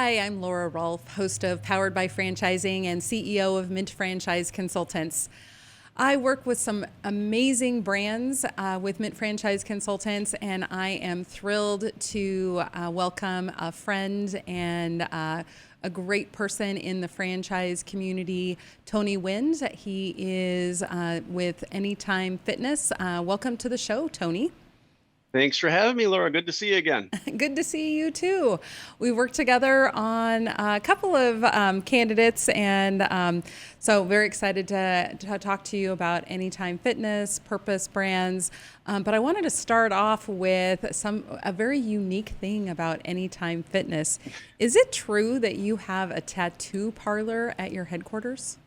Hi, I'm Laura Rolfe, host of Powered by Franchising and CEO of Mint Franchise Consultants. I work with some amazing brands with Mint Franchise Consultants, and I am thrilled to welcome a friend and a great person in the franchise community, Tony Wind. He is with Anytime Fitness. Welcome to the show, Tony. Thanks for having me, Laura. Good to see you again. Good to see you too. We worked together on a couple of candidates, and so very excited to talk to you about Anytime Fitness, Purpose Brands. But I wanted to start off with a very unique thing about Anytime Fitness. Is it true that you have a tattoo parlor at your headquarters?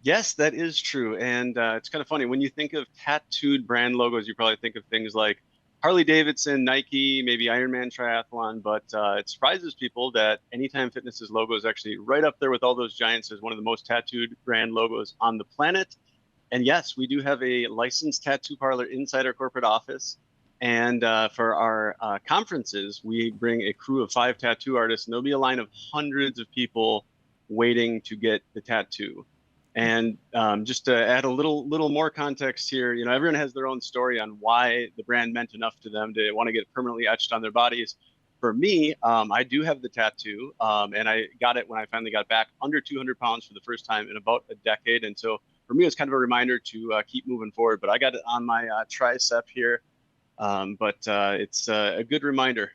Yes, that is true. And it's kind of funny. When you think of tattooed brand logos, you probably think of things like Harley Davidson, Nike, maybe Ironman Triathlon. But it surprises people that Anytime Fitness's logo is actually right up there with all those giants as one of the most tattooed brand logos on the planet. And yes, we do have a licensed tattoo parlor inside our corporate office. And for our conferences, we bring a crew of 5 tattoo artists, and there'll be a line of hundreds of people waiting to get the tattoo. And just to add a little more context here, everyone has their own story on why the brand meant enough to them to want to get it permanently etched on their bodies. For me, I do have the tattoo, and I got it when I finally got back under 200 pounds for the first time in about a decade. And so for me, it's kind of a reminder to keep moving forward. But I got it on my tricep here, but it's a good reminder.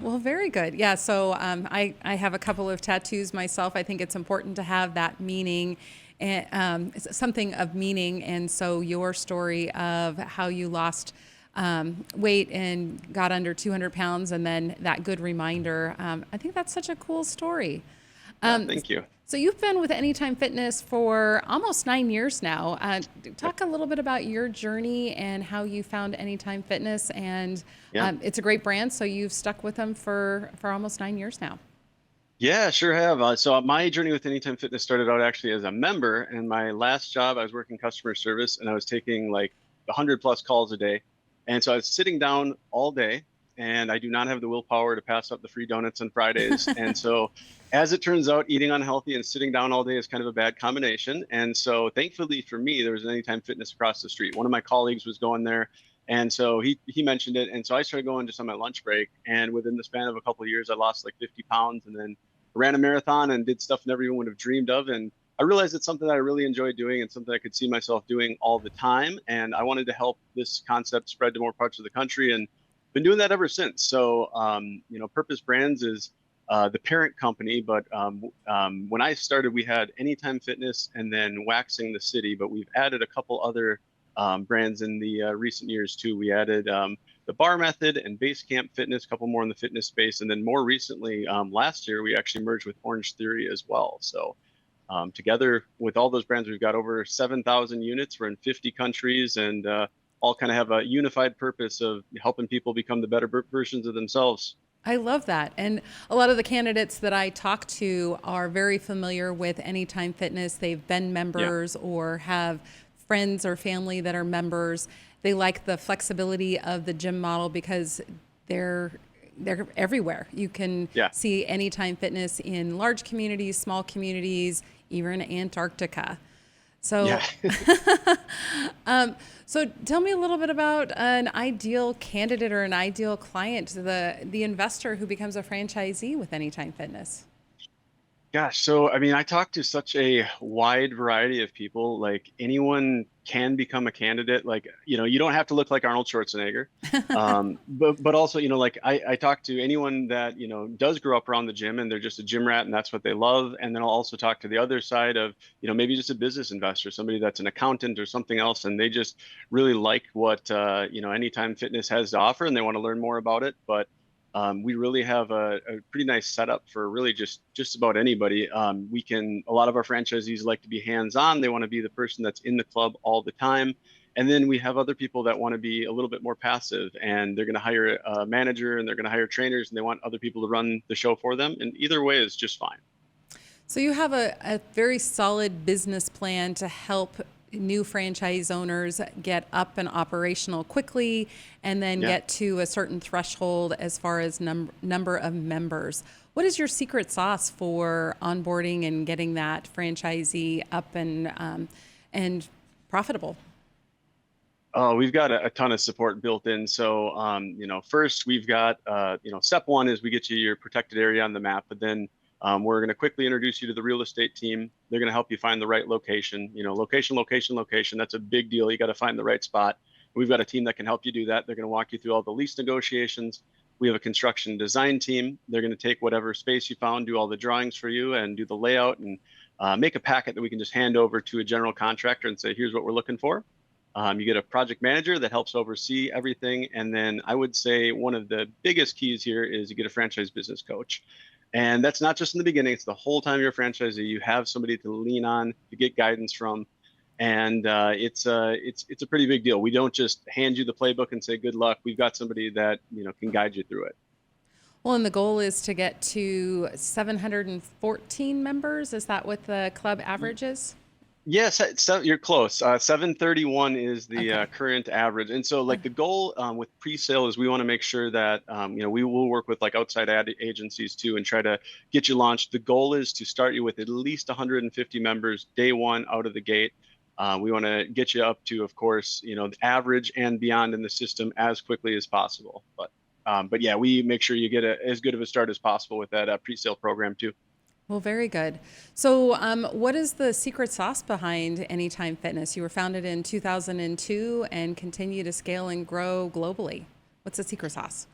Well, very good. Yeah, so I have a couple of tattoos myself. I think it's important to have that meaning, and something of meaning. And so your story of how you lost weight and got under 200 pounds, and then that good reminder, I think that's such a cool story. Yeah, thank you. So you've been with Anytime Fitness for almost 9 years now. Talk a little bit about your journey and how you found Anytime Fitness, and Yeah. it's a great brand. So you've stuck with them for almost 9 years now. Yeah, sure have. So my journey with Anytime Fitness started out actually as a member, and my last job, I was working customer service, and I was taking like 100 plus calls a day. And so I was sitting down all day, and I do not have the willpower to pass up the free donuts on Fridays. And so, as it turns out, eating unhealthy and sitting down all day is kind of a bad combination. And so, thankfully for me, there was an Anytime Fitness across the street. One of my colleagues was going there, and so he mentioned it, and so I started going just on my lunch break. And within the span of a couple of years, I lost like 50 pounds, and then ran a marathon and did stuff never even would have dreamed of. And I realized it's something that I really enjoy doing and something I could see myself doing all the time. And I wanted to help this concept spread to more parts of the country, and been doing that ever since. So, Purpose Brands is the parent company, but when I started, we had Anytime Fitness and then Waxing the City, but we've added a couple other brands in the recent years too. We added the Bar Method and Base Camp Fitness, a couple more in the fitness space, and then more recently, last year, we actually merged with Orange Theory as well. So together with all those brands, we've got over 7,000 units. We're in 50 countries, and all kind of have a unified purpose of helping people become the better versions of themselves. I love that. And a lot of the candidates that I talk to are very familiar with Anytime Fitness. They've been Yeah, members or have friends or family that are members. They like the flexibility of the gym model because they're they're everywhere. You can yeah, see Anytime Fitness in large communities, small communities, even Antarctica. yeah. So, so tell me a little bit about an ideal candidate or an ideal client, the investor who becomes a franchisee with Anytime Fitness. Gosh, so I mean, I talk to such a wide variety of people. Like anyone can become a candidate. Like, you don't have to look like Arnold Schwarzenegger. But also, like I talk to anyone that, does grow up around the gym and they're just a gym rat and that's what they love. And then I'll also talk to the other side of, maybe just a business investor, somebody that's an accountant or something else, and they just really like what Anytime Fitness has to offer and they want to learn more about it. But we really have a pretty nice setup for really just about anybody. A lot of our franchisees like to be hands-on. They want to be the person that's in the club all the time. And then we have other people that want to be a little bit more passive, and they're going to hire a manager and they're going to hire trainers and they want other people to run the show for them. And either way is just fine. So you have a very solid business plan to help new franchise owners get up and operational quickly and then Yeah. get to a certain threshold as far as number of members. What is your secret sauce for onboarding and getting that franchisee up and profitable? Oh, we've got a ton of support built in. So, first we've got, step one is we get you your protected area on the map, but then we're going to quickly introduce you to the real estate team. They're going to help you find the right location. Location, location, location. That's a big deal. You got to find the right spot. We've got a team that can help you do that. They're going to walk you through all the lease negotiations. We have a construction design team. They're going to take whatever space you found, do all the drawings for you, and do the layout and make a packet that we can just hand over to a general contractor and say, here's what we're looking for. You get a project manager that helps oversee everything. And then I would say one of the biggest keys here is you get a franchise business coach. And that's not just in the beginning, it's the whole time you're a franchisee. You have somebody to lean on, to get guidance from. And it's a pretty big deal. We don't just hand you the playbook and say, good luck. We've got somebody that, can guide you through it. Well, and the goal is to get to 714 members. Is that what the club average is? Yes, so you're close. 731 is the Okay. current average. And so like the goal with pre-sale is we want to make sure that, we will work with like outside ad agencies too and try to get you launched. The goal is to start you with at least 150 members day one out of the gate. We want to get you up to, of course, the average and beyond in the system as quickly as possible. But yeah, we make sure you get as good of a start as possible with that pre-sale program too. Well, very good. So, what is the secret sauce behind Anytime Fitness? You were founded in 2002 and continue to scale and grow globally. What's the secret sauce?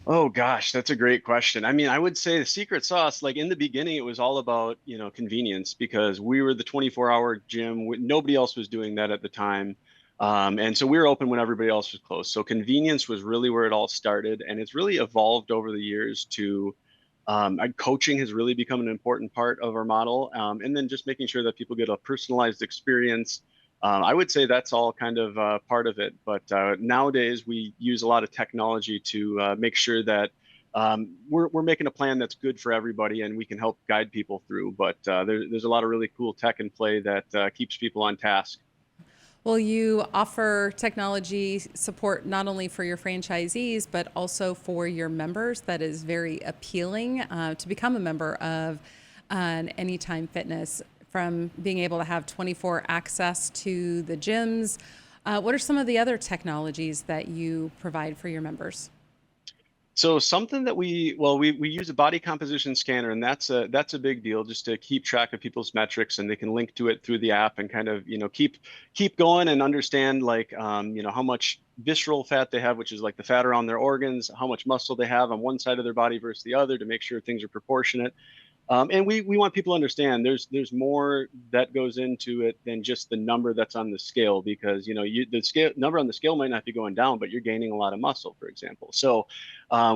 Oh gosh, that's a great question. I mean, I would say the secret sauce, like in the beginning, it was all about, convenience because we were the 24-hour gym. Nobody else was doing that at the time. And so we were open when everybody else was closed. So convenience was really where it all started. And it's really evolved over the years to coaching has really become an important part of our model. And then just making sure that people get a personalized experience. I would say that's all kind of part of it. But nowadays, we use a lot of technology to make sure that we're making a plan that's good for everybody and we can help guide people through. But there's a lot of really cool tech in play that keeps people on task. Well, you offer technology support not only for your franchisees, but also for your members. That is very appealing to become a member of an Anytime Fitness, from being able to have 24 access to the gyms. What are some of the other technologies that you provide for your members? So something that we use a body composition scanner, and that's a big deal just to keep track of people's metrics, and they can link to it through the app and kind of keep going and understand like how much visceral fat they have, which is like the fat around their organs, how much muscle they have on one side of their body versus the other to make sure things are proportionate. And we want people to understand there's more that goes into it than just the number that's on the scale because the scale number on the scale might not be going down, but you're gaining a lot of muscle, for example. So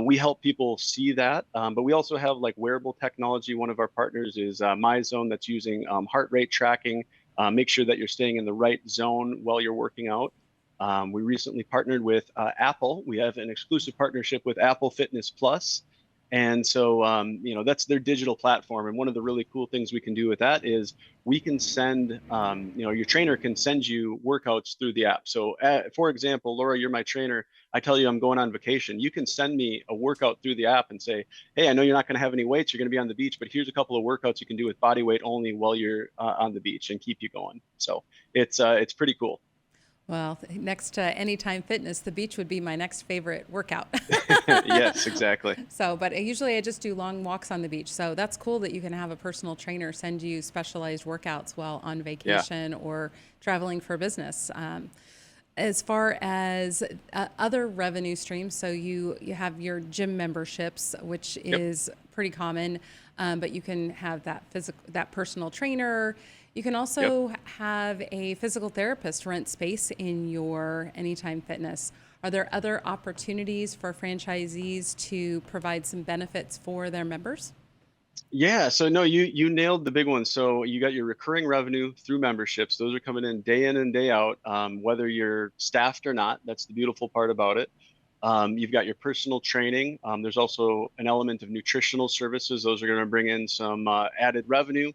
we help people see that, but we also have like wearable technology. One of our partners is MyZone that's using heart rate tracking, make sure that you're staying in the right zone while you're working out. We recently partnered with Apple. We have an exclusive partnership with Apple Fitness Plus. And so, that's their digital platform. And one of the really cool things we can do with that is we can send, your trainer can send you workouts through the app. So, for example, Laura, you're my trainer. I tell you I'm going on vacation. You can send me a workout through the app and say, hey, I know you're not going to have any weights. You're going to be on the beach, but here's a couple of workouts you can do with body weight only while you're on the beach and keep you going. So it's pretty cool. Well, next to Anytime Fitness, the beach would be my next favorite workout. Yes, exactly. So, but usually I just do long walks on the beach. So that's cool that you can have a personal trainer send you specialized workouts while on Yeah. vacation or traveling for business. As far as other revenue streams, so you have your gym memberships, which Yep. is pretty common, but you can have that personal trainer. You can Yep. also have a physical therapist rent space in your Anytime Fitness. Are there other opportunities for franchisees to provide some benefits for their members? Yeah, so no, you nailed the big one. So you got your recurring revenue through memberships. Those are coming in and day out, whether you're staffed or not. That's the beautiful part about it. You've got your personal training. There's also an element of nutritional services. Those are going to bring in some added revenue.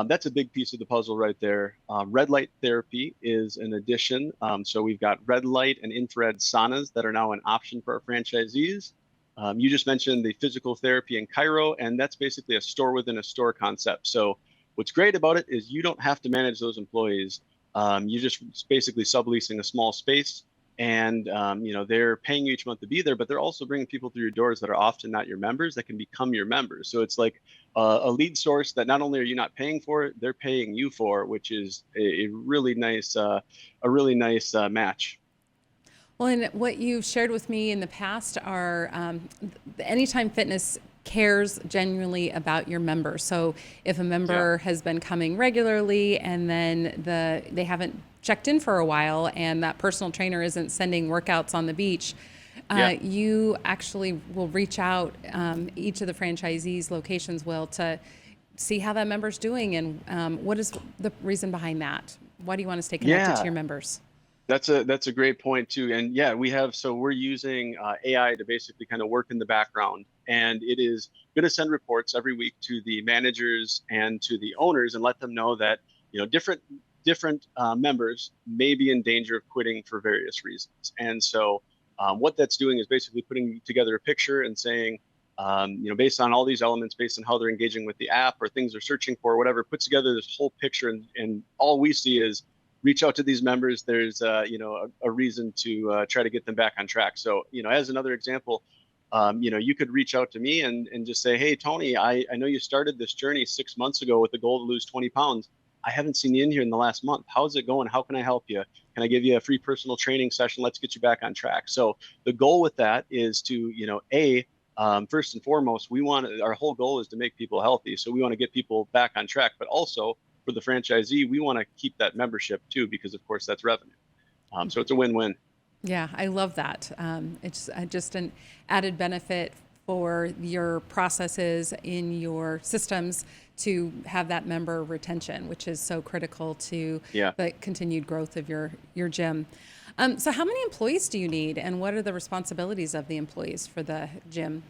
That's a big piece of the puzzle right there. Red light therapy is an addition. So we've got red light and infrared saunas that are now an option for our franchisees. You just mentioned the physical therapy and Cairo, and that's basically a store within a store concept. So what's great about it is you don't have to manage those employees. You just basically subleasing a small space, and they're paying you each month to be there, but they're also bringing people through your doors that are often not your members that can become your members. So it's like a lead source that not only are you not paying for it, they're paying you for, which is a really nice match. Well, and what you've shared with me in the past are the Anytime Fitness cares genuinely about your members. So if a Yeah. member has been coming regularly and then they haven't checked in for a while and that personal trainer isn't sending workouts on the beach, Yeah. you actually will reach out, each of the franchisees locations will, to see how that member's doing and what is the reason behind that? Why do you want to stay connected to Yeah. your members? That's a great point too. And yeah, we're using AI to basically kind of work in the background, and it is going to send reports every week to the managers and to the owners and let them know that different members may be in danger of quitting for various reasons. And so what that's doing is basically putting together a picture and saying, based on all these elements, based on how they're engaging with the app or things they're searching for, whatever, puts together this whole picture, and all we see is reach out to these members. There's a reason to try to get them back on track. So as another example, you could reach out to me and just say, hey Tony, I know you started this journey 6 months ago with the goal to lose 20 pounds. I haven't seen you in here in the last month. How's it going? How can I help you? Can I give you a free personal training session? Let's get you back on track. So the goal with that is to, first and foremost, our whole goal is to make people healthy. So we want to get people back on track, but also for the franchisee, we want to keep that membership too, because of course that's revenue. So it's a win-win. Yeah, I love that. It's just an added benefit for your processes in your systems to have that member retention, which is so critical to Yeah. the continued growth of your gym. So, how many employees do you need, and what are the responsibilities of the employees for the gym?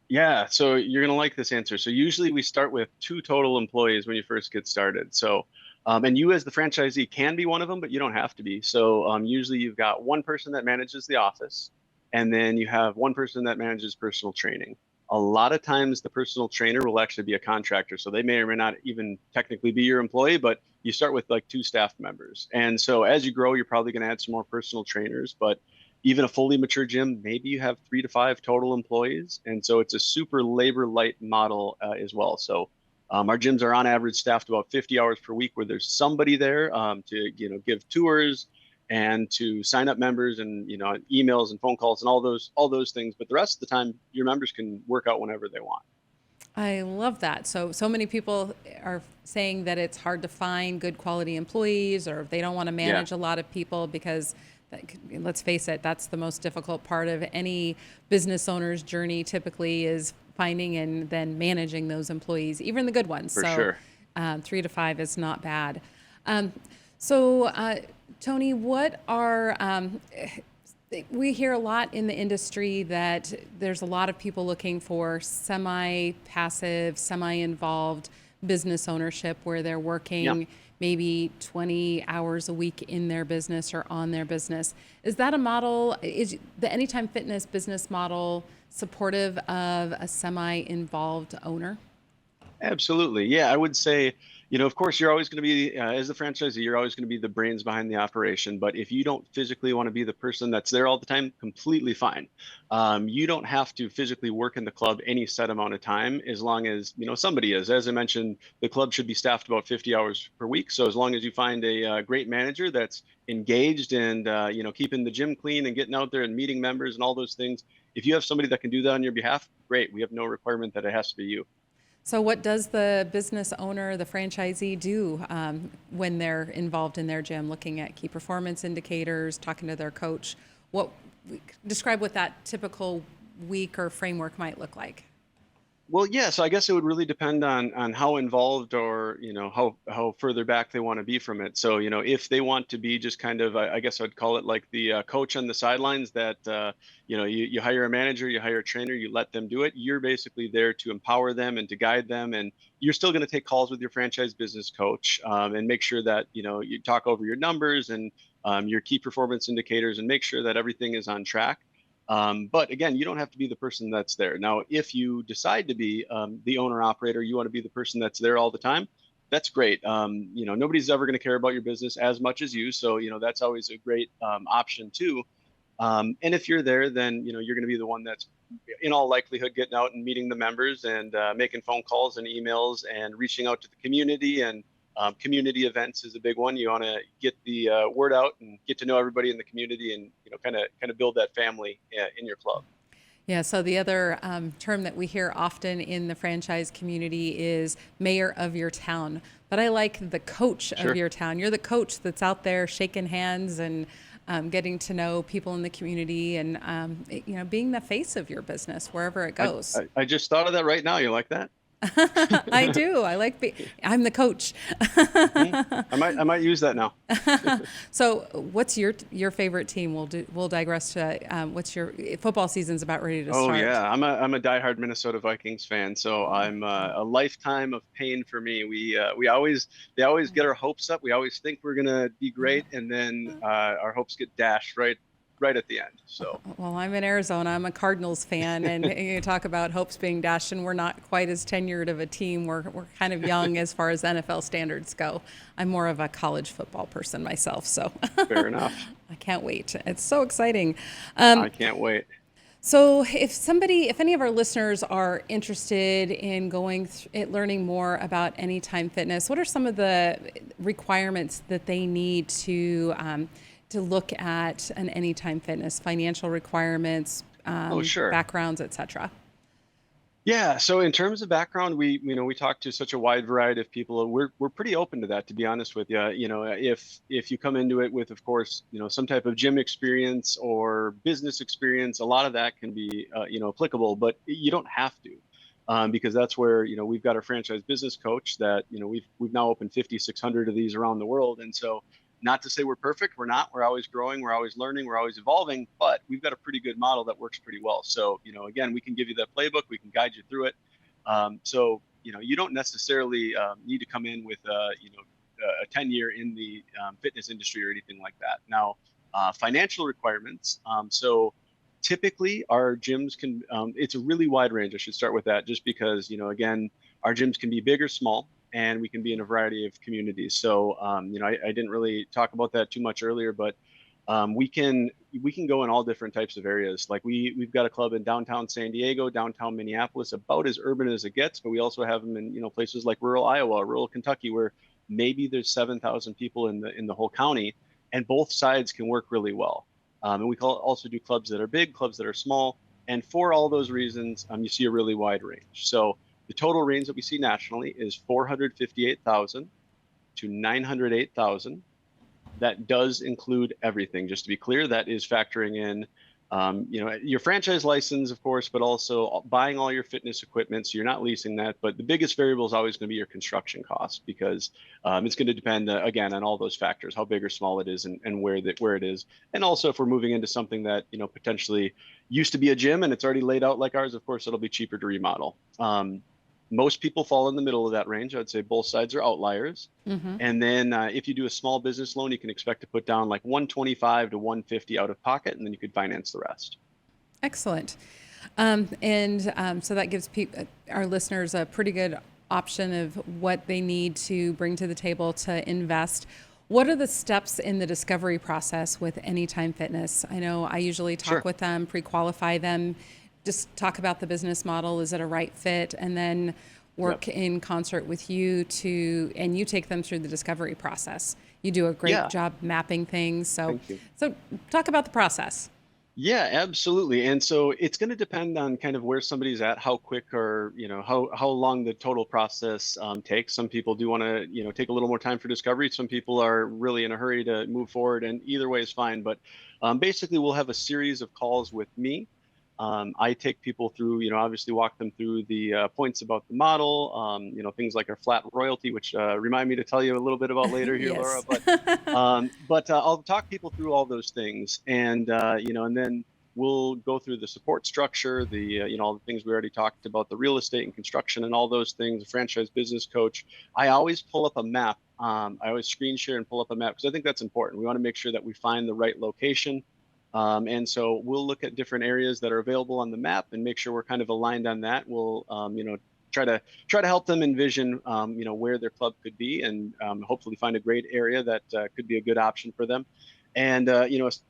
Yeah, so you're gonna like this answer. So usually we start with two total employees when you first get started. So, and you as the franchisee can be one of them, but you don't have to be. So usually you've got one person that manages the office, and then you have one person that manages personal training. A lot of times the personal trainer will actually be a contractor, so they may or may not even technically be your employee, but you start with like two staff members. And so as you grow, you're probably gonna add some more personal trainers, but even a fully mature gym, maybe you have 3 to 5 total employees. And so it's a super labor light model as well. So our gyms are on average staffed about 50 hours per week where there's somebody there to, give tours and to sign up members and, emails and phone calls and all those things. But the rest of the time, your members can work out whenever they want. I love that. So many people are saying that it's hard to find good quality employees, or they don't want to Yeah, manage a lot of people because, let's face it, that's the most difficult part of any business owner's journey. Typically, is finding and then managing those employees, even the good ones. for So, sure. 3 to 5 is not bad. Um, so, Tony, what are we hear a lot in the industry that there's a lot of people looking for semi-passive, semi-involved business ownership where they're Yeah. working maybe 20 hours a week in their business or on their business. Is that a model? Is the Anytime Fitness business model supportive of a semi-involved owner? Absolutely. Yeah, I would say, of course, you're always going to be, as the franchisee, you're always going to be the brains behind the operation. But if you don't physically want to be the person that's there all the time, completely fine. You don't have to physically work in the club any set amount of time as long as, somebody is. As I mentioned, the club should be staffed about 50 hours per week. So as long as you find a great manager that's engaged and, keeping the gym clean and getting out there and meeting members and all those things, if you have somebody that can do that on your behalf, great. We have no requirement that it has to be you. So, what does the business owner, the franchisee, do when they're involved in their gym, looking at key performance indicators, talking to their coach? What describe what that typical week or framework might look like? Well, yeah, so I guess it would really depend on how involved or, how further back they want to be from it. So, if they want to be just kind of, I guess I'd call it like the coach on the sidelines that, you hire a manager, you hire a trainer, you let them do it. You're basically there to empower them and to guide them. And you're still going to take calls with your franchise business coach and make sure that, you talk over your numbers and your key performance indicators and make sure that everything is on track. But again, you don't have to be the person that's there. Now, if you decide to be the owner operator, you want to be the person that's there all the time. That's great. Nobody's ever going to care about your business as much as you. So, that's always a great option too. And if you're there, then, you're going to be the one that's in all likelihood getting out and meeting the members and making phone calls and emails and reaching out to the community. And community events is a big one. You want to get the word out and get to know everybody in the community, and kind of build that family in your club. Yeah, so the other term that we hear often in the franchise community is mayor of your town. But I like the coach Sure. of your town. You're the coach that's out there shaking hands and getting to know people in the community, and being the face of your business wherever it goes. I just thought of that right now. You like that? I do. I'm the coach. I might use that now. So, what's your favorite team? We'll digress to what's your football season's about ready to Oh start. yeah, I'm a diehard Minnesota Vikings fan, so I'm a lifetime of pain for me. They always get our hopes up. We always think we're gonna be great, and then our hopes get dashed right at the end. So Well, I'm in Arizona. I'm a Cardinals fan, and you talk about hopes being dashed, and we're not quite as tenured of a team. We're kind of young as far as NFL standards go. I'm more of a college football person myself, so fair enough. I can't wait. It's so exciting. I can't wait. So, if any of our listeners are interested in learning more about Anytime Fitness, what are some of the requirements that they need to look at an Anytime Fitness, financial requirements, Oh sure. backgrounds, etc.? Yeah, so in terms of background, we talk to such a wide variety of people. We're pretty open to that, to be honest with you. If you come into it with, of course, some type of gym experience or business experience, a lot of that can be applicable, but you don't have to. Because that's where we've got our franchise business coach that we've now opened 5,600 of these around the world, and so not to say we're perfect, we're not. We're always growing, we're always learning, we're always evolving, but we've got a pretty good model that works pretty well. So, again, we can give you that playbook, we can guide you through it. So, you don't necessarily need to come in with, a 10-year in the fitness industry or anything like that. Now, financial requirements. So typically our gyms can, it's a really wide range. I should start with that just because, again, our gyms can be big or small, and we can be in a variety of communities. So, I didn't really talk about that too much earlier, but we can go in all different types of areas. Like we've got a club in downtown San Diego, downtown Minneapolis, about as urban as it gets, but we also have them in places like rural Iowa, rural Kentucky, where maybe there's 7,000 people in the whole county, and both sides can work really well. And we also do clubs that are big, clubs that are small, and for all those reasons, you see a really wide range. So the total range that we see nationally is 458,000 to 908,000. That does include everything. Just to be clear, that is factoring in, your franchise license, of course, but also buying all your fitness equipment. So you're not leasing that. But the biggest variable is always going to be your construction cost, because it's going to depend, again, on all those factors, how big or small it is, and where it is. And also, if we're moving into something that potentially used to be a gym and it's already laid out like ours, of course, it'll be cheaper to remodel. Most people fall in the middle of that range. I'd say both sides are outliers. And then if you do a small business loan, you can expect to put down like 125 to 150 out of pocket, and then you could finance the rest. Excellent. So that gives our listeners a pretty good option of what they need to bring to the table to invest. What are the steps in the discovery process with Anytime Fitness? I know I usually talk Sure. with them, pre-qualify them, just talk about the business model. Is it a right fit? And then work in concert with you and you take them through the discovery process. You do a great Yeah. job mapping things. Thank you. So talk about the process. Yeah, absolutely. And so it's going to depend on kind of where somebody's at, how quick, or how long the total process takes. Some people do want to take a little more time for discovery. Some people are really in a hurry to move forward, and either way is fine. But basically, we'll have a series of calls with me. I take people through, obviously walk them through the points about the model, things like our flat royalty, which remind me to tell you a little bit about later here, Laura. Yes. But I'll talk people through all those things, and and then we'll go through the support structure, all the things we already talked about, the real estate and construction and all those things, the franchise business coach. I always pull up a map. I always screen share and pull up a map, because I think that's important. We want to make sure that we find the right location. And so we'll look at different areas that are available on the map and make sure we're kind of aligned on that. We'll, try to help them envision, where their club could be, and hopefully find a great area that could be a good option for them. And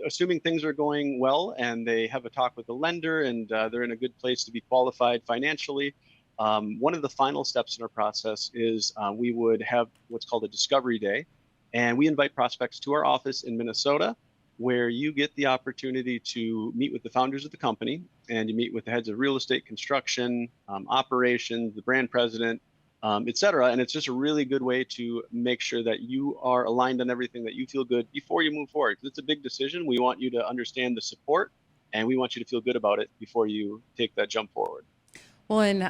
assuming things are going well and they have a talk with the lender and they're in a good place to be qualified financially, one of the final steps in our process is we would have what's called a discovery day, and we invite prospects to our office in Minnesota, where you get the opportunity to meet with the founders of the company, and you meet with the heads of real estate, construction, operations, the brand president, et cetera. And it's just a really good way to make sure that you are aligned on everything, that you feel good before you move forward. It's a big decision. We want you to understand the support, and we want you to feel good about it before you take that jump forward. Well, in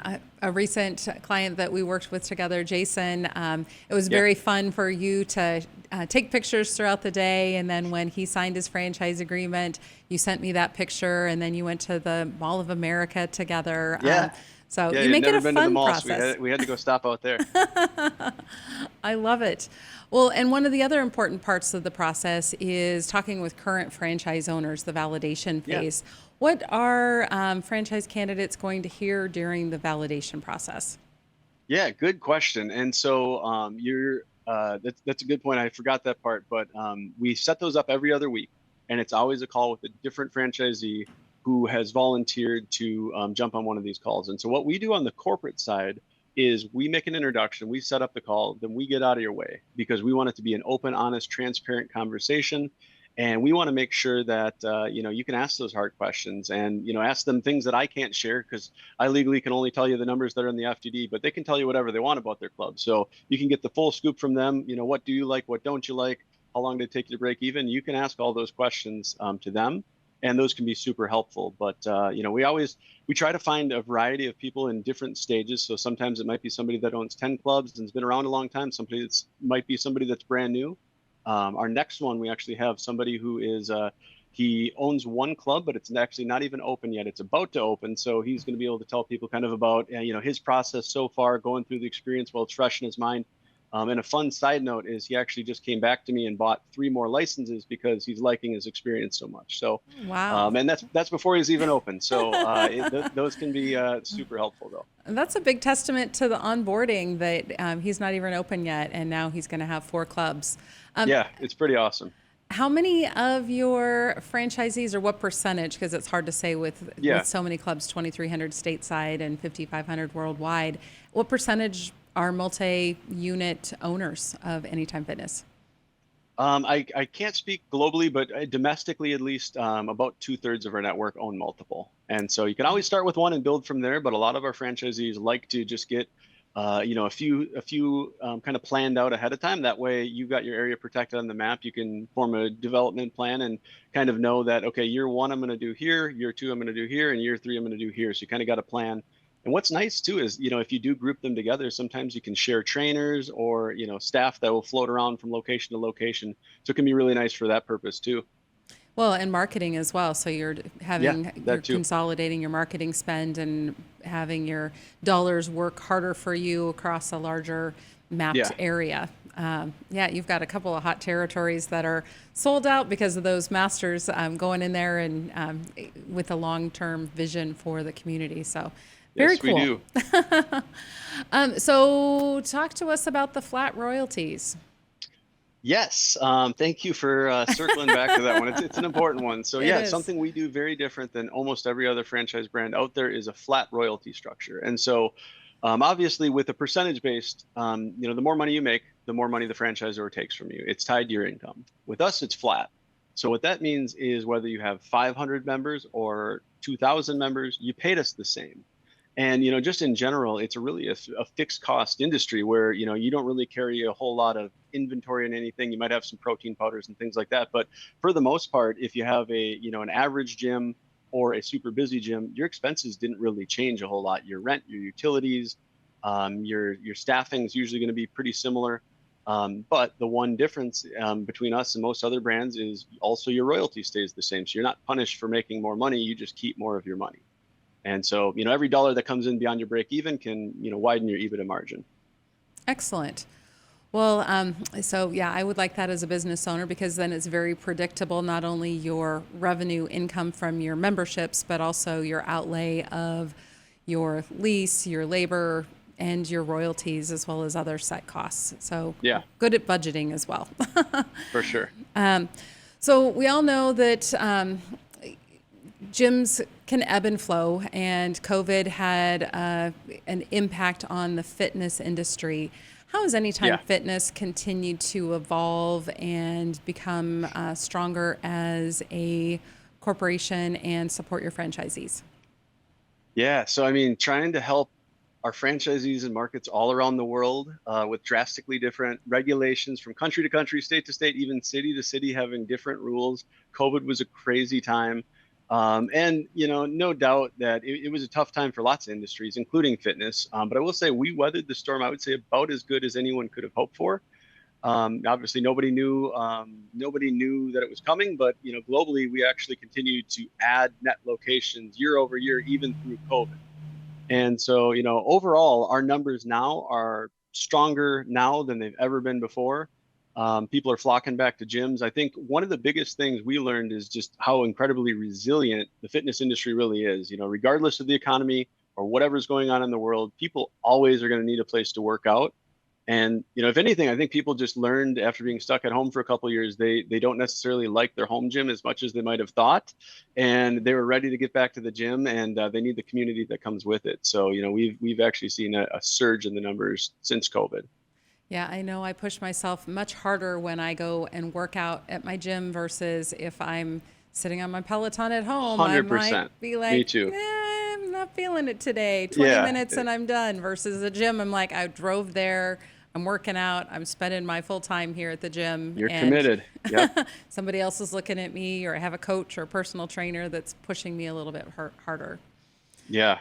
a recent client that we worked with together, Jason, it was Yeah. very fun for you to take pictures throughout the day. And then when he signed his franchise agreement, you sent me that picture, and then you went to the Mall of America together. Yeah. So Yeah, you you'd make it never a been to the fun mall, so process. we had to go stop out there. I love it. Well, and one of the other important parts of the process is talking with current franchise owners, the validation Yeah. phase. What are franchise candidates going to hear during the validation process? Yeah, good question. And so that's a good point. I forgot that part, but we set those up every other week, and it's always a call with a different franchisee who has volunteered to jump on one of these calls. And so what we do on the corporate side is we make an introduction, we set up the call, then we get out of your way because we want it to be an open, honest, transparent conversation. And we want to make sure that you can ask those hard questions and ask them things that I can't share because I legally can only tell you the numbers that are in the FDD, but they can tell you whatever they want about their club. So you can get the full scoop from them. What do you like? What don't you like? How long did it take you to break even? You can ask all those questions to them, and those can be super helpful. But we try to find a variety of people in different stages. So sometimes it might be somebody that owns 10 clubs and has been around a long time. Might be somebody that's brand new. Our next one, we actually have somebody who is he owns one club, but it's actually not even open yet. It's about to open, so he's going to be able to tell people kind of about his process so far, going through the experience while it's fresh in his mind. And a fun side note is he actually just came back to me and bought 3 more licenses because he's liking his experience so much. So, Wow. and that's before he's even open. So those can be super helpful though. And that's a big testament to the onboarding that he's not even open yet, and now he's going to have 4 clubs. Yeah, it's pretty awesome. How many of your franchisees, or what percentage, because it's hard to say Yeah. with so many clubs, 2,300 stateside and 5,500 worldwide, what percentage are multi-unit owners of Anytime Fitness? I can't speak globally, but domestically, at least, about 2/3 of our network own multiple. And so you can always start with one and build from there. But a lot of our franchisees like to just get, a few kind of planned out ahead of time. That way, you've got your area protected on the map. You can form a development plan and kind of know that, okay, year 1 I'm going to do here, year 2 I'm going to do here, and year 3 I'm going to do here. So you kind of got a plan. And what's nice too is, if you do group them together, sometimes you can share trainers or, staff that will float around from location to location. So it can be really nice for that purpose too. Well, and marketing as well. So you're Yeah, you're that too. consolidating your marketing spend and having your dollars work harder for you across a larger mapped Yeah. area. Yeah, you've got a couple of hot territories that are sold out because of those masters going in there and with a long-term vision for the community. So very Yes, we cool. do. So talk to us about the flat royalties. Yes, thank you for circling back to that one. It's an important one. So It yeah, is. something we do very different than almost every other franchise brand out there is a flat royalty structure. And so obviously with a percentage based, the more money you make, the more money the franchisor takes from you. It's tied to your income. With us, it's flat. So what that means is whether you have 500 members or 2,000 members, you paid us the same. And just in general, it's a fixed cost industry where you don't really carry a whole lot of inventory in anything. You might have some protein powders and things like that, but for the most part, if you have an average gym or a super busy gym, your expenses didn't really change a whole lot. Your rent, your utilities, your staffing is usually going to be pretty similar. But the one difference between us and most other brands is also your royalty stays the same. So you're not punished for making more money. You just keep more of your money. And so, every dollar that comes in beyond your break even can, widen your EBITDA margin. Excellent. Well, so yeah, I would like that as a business owner because then it's very predictable, not only your revenue income from your memberships, but also your outlay of your lease, your labor, and your royalties, as well as other site costs. So Yeah, good at budgeting as well. for sure. So we all know that gyms can ebb and flow, and COVID had an impact on the fitness industry. How has Anytime Yeah. Fitness continued to evolve and become stronger as a corporation and support your franchisees? Yeah. So, I mean, trying to help our franchisees in markets all around the world with drastically different regulations from country to country, state to state, even city to city, having different rules. COVID was a crazy time. And, no doubt that it was a tough time for lots of industries, including fitness. But I will say we weathered the storm, I would say, about as good as anyone could have hoped for. Obviously, nobody knew that it was coming, but globally, we actually continued to add net locations year over year, even through COVID. And so, overall, our numbers now are stronger now than they've ever been before. People are flocking back to gyms. I think one of the biggest things we learned is just how incredibly resilient the fitness industry really is. Regardless of the economy or whatever's going on in the world, people always are going to need a place to work out. And if anything, I think people just learned after being stuck at home for a couple of years, they don't necessarily like their home gym as much as they might have thought, and they were ready to get back to the gym, and they need the community that comes with it. So we've actually seen a surge in the numbers since COVID. Yeah, I know I push myself much harder when I go and work out at my gym versus if I'm sitting on my Peloton at home. I might 100%. be Me like, too. I'm not feeling it today. 20 Yeah, minutes and I'm done. Versus the gym, I'm like, I drove there, I'm working out, I'm spending my full time here at the gym, you're and committed. Yep. somebody else is looking at me, or I have a coach or a personal trainer that's pushing me a little bit harder. Yeah.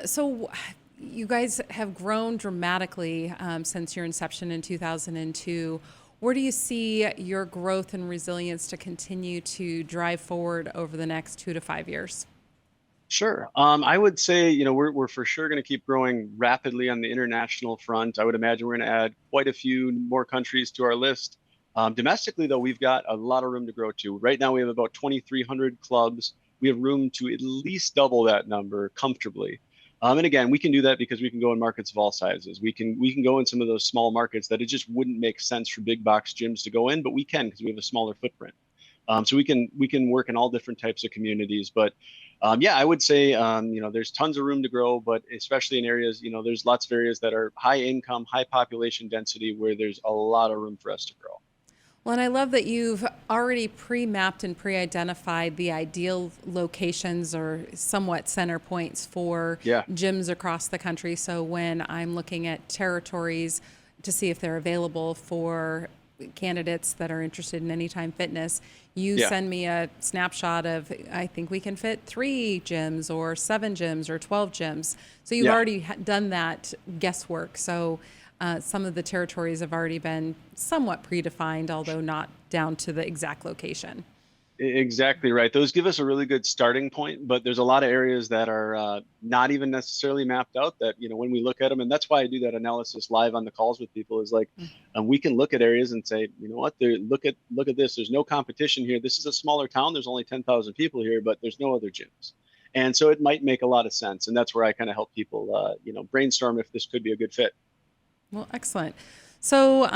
So you guys have grown dramatically since your inception in 2002. Where do you see your growth and resilience to continue to drive forward over the next 2 to 5 years? Sure. I would say, we're for sure going to keep growing rapidly on the international front. I would imagine we're going to add quite a few more countries to our list. Domestically, though, we've got a lot of room to grow to. Right now, we have about 2,300 clubs. We have room to at least double that number comfortably. And again, we can do that because we can go in markets of all sizes. We can go in some of those small markets that it just wouldn't make sense for big box gyms to go in, but we can because we have a smaller footprint. So we can work in all different types of communities. But yeah, I would say there's tons of room to grow, but especially in areas, there's lots of areas that are high income, high population density where there's a lot of room for us to grow. Well, and I love that you've already pre-mapped and pre-identified the ideal locations or somewhat center points for Yeah, gyms across the country. So when I'm looking at territories to see if they're available for candidates that are interested in Anytime Fitness, you yeah, send me a snapshot of, I think we can fit 3 gyms or 7 gyms or 12 gyms. So you've yeah. already done that guesswork. So some of the territories have already been somewhat predefined, although not down to the exact location. Exactly right. Those give us a really good starting point, but there's a lot of areas that are not even necessarily mapped out that, when we look at them, and that's why I do that analysis live on the calls with people is like, we can look at areas and say, you know what, look at this. There's no competition here. This is a smaller town. There's only 10,000 people here, but there's no other gyms. And so it might make a lot of sense. And that's where I kind of help people, brainstorm if this could be a good fit. Well, excellent. So,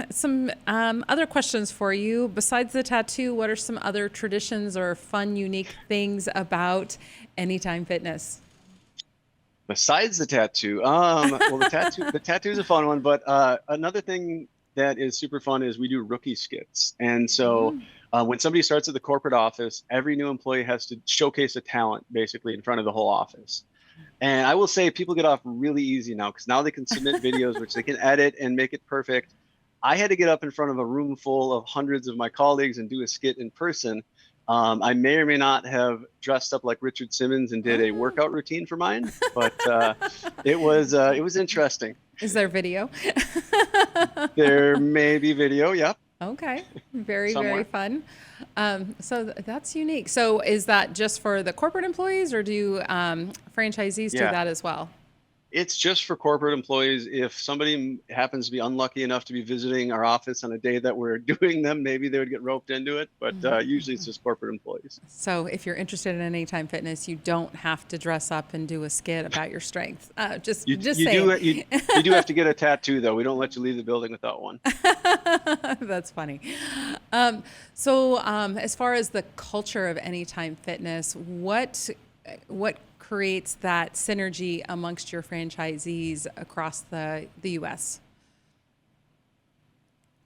some other questions for you. Besides the tattoo, what are some other traditions or fun, unique things about Anytime Fitness? Besides the tattoo, well, the tattoo is a fun one, but another thing that is super fun is we do rookie skits. And so when somebody starts at the corporate office, every new employee has to showcase a talent basically in front of the whole office. And I will say people get off really easy now because now they can submit videos which they can edit and make it perfect. I had to get up in front of a room full of hundreds of my colleagues and do a skit in person. I may or may not have dressed up like Richard Simmons and did a Oh, workout routine for mine, but it was interesting. is there video? There may be video, yep, Okay, very, very somewhere. fun. So that's unique. So is that just for the corporate employees, or do franchisees do Yeah. that as well? It's just for corporate employees. If somebody happens to be unlucky enough to be visiting our office on a day that we're doing them, maybe they would get roped into it. But usually it's just corporate employees. So if you're interested in Anytime Fitness, you don't have to dress up and do a skit about your strength. Just You do saying. you do have to get a tattoo though. We don't let you leave the building without one. That's funny. So as far as the culture of Anytime Fitness, what creates that synergy amongst your franchisees across the U.S.?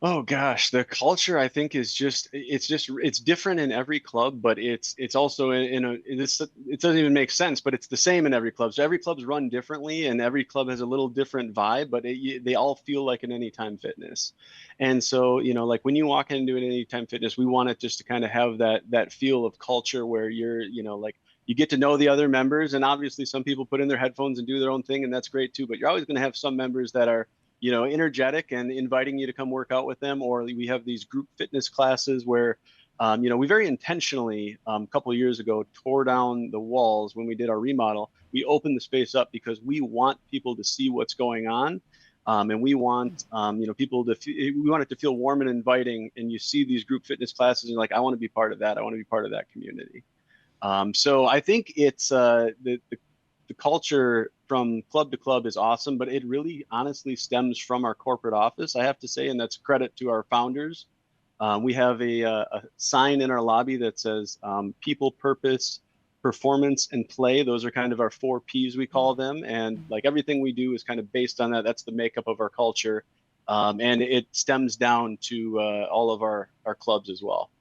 Oh gosh, the culture I think is it's different in every club, but it's also in a this it doesn't even make sense, but it's the same in every club. So every club's run differently, and every club has a little different vibe, but they all feel like an Anytime Fitness. And so like when you walk into an Anytime Fitness, we want it just to kind of have that feel of culture where you're like you get to know the other members, and obviously some people put in their headphones and do their own thing, and that's great too. But you're always going to have some members that are energetic and inviting you to come work out with them. Or we have these group fitness classes where, we very intentionally, a couple of years ago, tore down the walls when we did our remodel. We opened the space up because we want people to see what's going on. And we want, people we want it to feel warm and inviting. And you see these group fitness classes and you're like, I want to be part of that. I want to be part of that community. So I think it's the culture from club to club is awesome, but it really honestly stems from our corporate office, I have to say, and that's credit to our founders. We have a sign in our lobby that says people, purpose, performance, and play. Those are kind of our 4 Ps, we call them. And like everything we do is kind of based on that. That's the makeup of our culture. And it stems down to all of our clubs as well.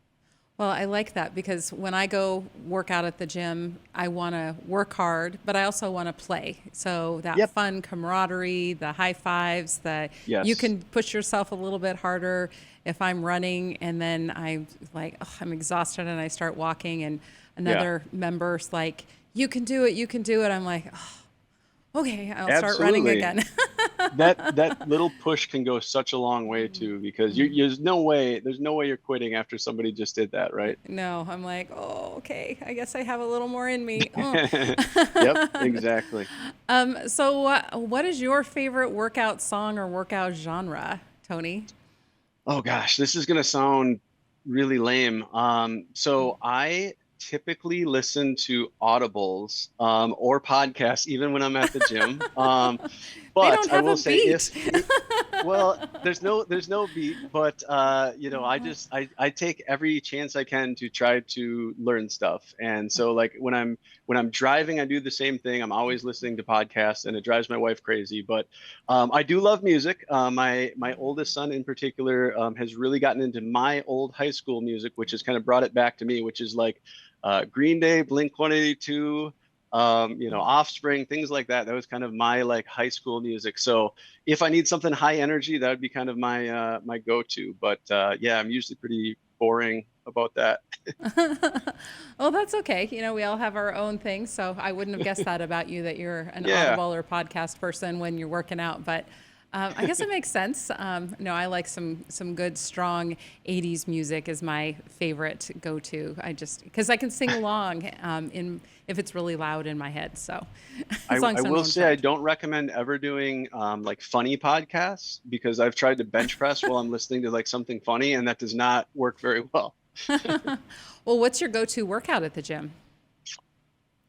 Well, I like that because when I go work out at the gym, I want to work hard, but I also want to play. So that Yep. fun camaraderie, the high fives, that you Yes. can push yourself a little bit harder if I'm running and then I'm like, oh, I'm exhausted and I start walking and Yeah. another member's like, you can do it, you can do it. I'm like, oh, okay, I'll start running Absolutely. again. That little push can go such a long way too, because there's no way you're quitting after somebody just did that, right? No, I'm like, oh, okay, I guess I have a little more in me. Oh. Yep, exactly. So, what is your favorite workout song or workout genre, Tony? Oh gosh, this is gonna sound really lame. So I typically listen to audibles or podcasts even when I'm at the gym. They But don't I have a will say beat. well, there's no beat, but I take every chance I can to try to learn stuff. And so like when I'm driving, I do the same thing. I'm always listening to podcasts, and it drives my wife crazy. But I do love music. My oldest son in particular has really gotten into my old high school music, which has kind of brought it back to me, which is like Green Day, Blink 182, Offspring, things like that. That was kind of my like high school music. So if I need something high energy, that would be kind of my go-to. But yeah, I'm usually pretty boring about that. Well, that's okay. We all have our own things, so I wouldn't have guessed that about you that you're an Yeah. Audible or podcast person when you're working out. But I guess it makes sense. No, I like some good, strong '80s music is my favorite go-to. I just because I can sing along in if it's really loud in my head. So I, as long I as I'm will in say I charge. don't recommend ever doing like funny podcasts, because I've tried to bench press while I'm listening to like something funny, and that does not work very well. Well, what's your go-to workout at the gym?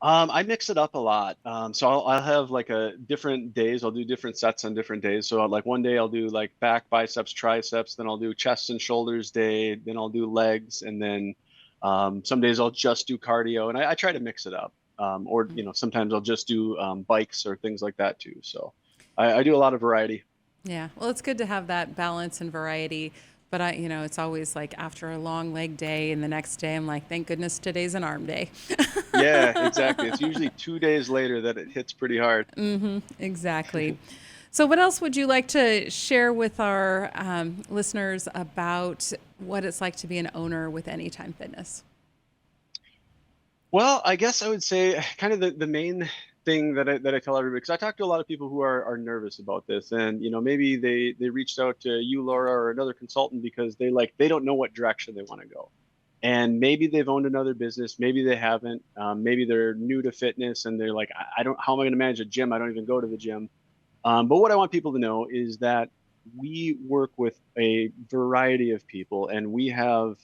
I mix it up a lot. So I'll have like a different days. I'll do different sets on different days. So like one day I'll do like back, biceps, triceps. Then I'll do chest and shoulders day. Then I'll do legs, and then some days I'll just do cardio. And I try to mix it up. Or sometimes I'll just do bikes or things like that too. So I do a lot of variety. Yeah, well, it's good to have that balance and variety. But it's always like after a long leg day and the next day, I'm like, thank goodness today's an arm day. Yeah, exactly. It's usually 2 days later that it hits pretty hard. Exactly. So, what else would you like to share with our listeners about what it's like to be an owner with Anytime Fitness? Well, I guess I would say kind of the main thing that I tell everybody, because I talk to a lot of people who are nervous about this, and maybe they reached out to you, Laura, or another consultant because they don't know what direction they want to go. and maybe they've owned another business, maybe they haven't, maybe they're new to fitness and they're like, I don't, how am I going to manage a gym? I don't even go to the gym. But what I want people to know is that we work with a variety of people, and we have,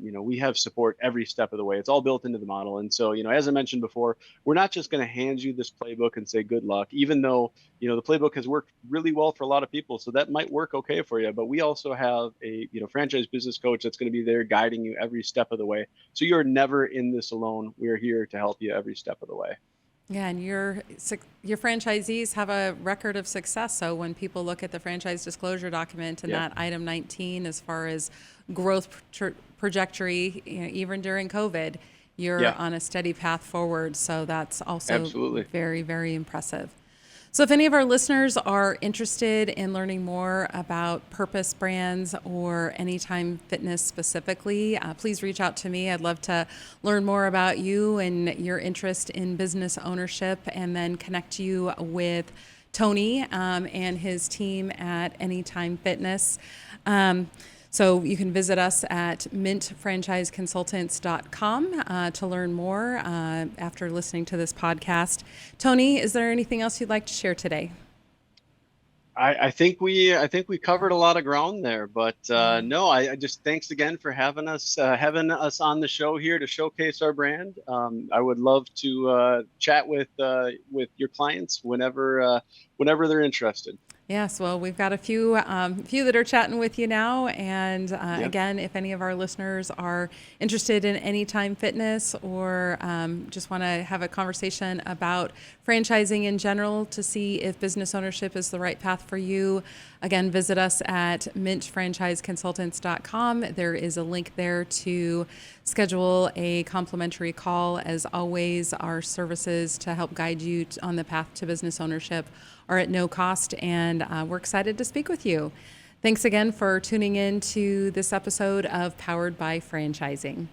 we have support every step of the way. It's all built into the model. And so, as I mentioned before, we're not just going to hand you this playbook and say good luck, even though, the playbook has worked really well for a lot of people. So that might work okay for you. But we also have a, franchise business coach that's going to be there guiding you every step of the way. So you're never in this alone. We are here to help you every step of the way. Yeah, and your franchisees have a record of success. So when people look at the franchise disclosure document and that item 19, as far as growth trajectory, even during COVID, you're on a steady path forward. So that's also Absolutely very, very impressive. So if any of our listeners are interested in learning more about Purpose Brands or Anytime Fitness specifically, please reach out to me. I'd love to learn more about you and your interest in business ownership, and then connect you with Tony and his team at Anytime Fitness. So you can visit us at mintfranchiseconsultants.com to learn more after listening to this podcast. Tony, is there anything else you'd like to share today? I think we covered a lot of ground there, but no, I just, thanks again for having us on the show here to showcase our brand. I would love to chat with your clients whenever they're interested. Yes, well, we've got a few that are chatting with you now. And again, if any of our listeners are interested in Anytime Fitness, or just want to have a conversation about franchising in general to see if business ownership is the right path for you, again, visit us at mintfranchiseconsultants.com. There is a link there to schedule a complimentary call. As always, our services to help guide you on the path to business ownership are at no cost, and we're excited to speak with you. Thanks again for tuning in to this episode of Powered by Franchising.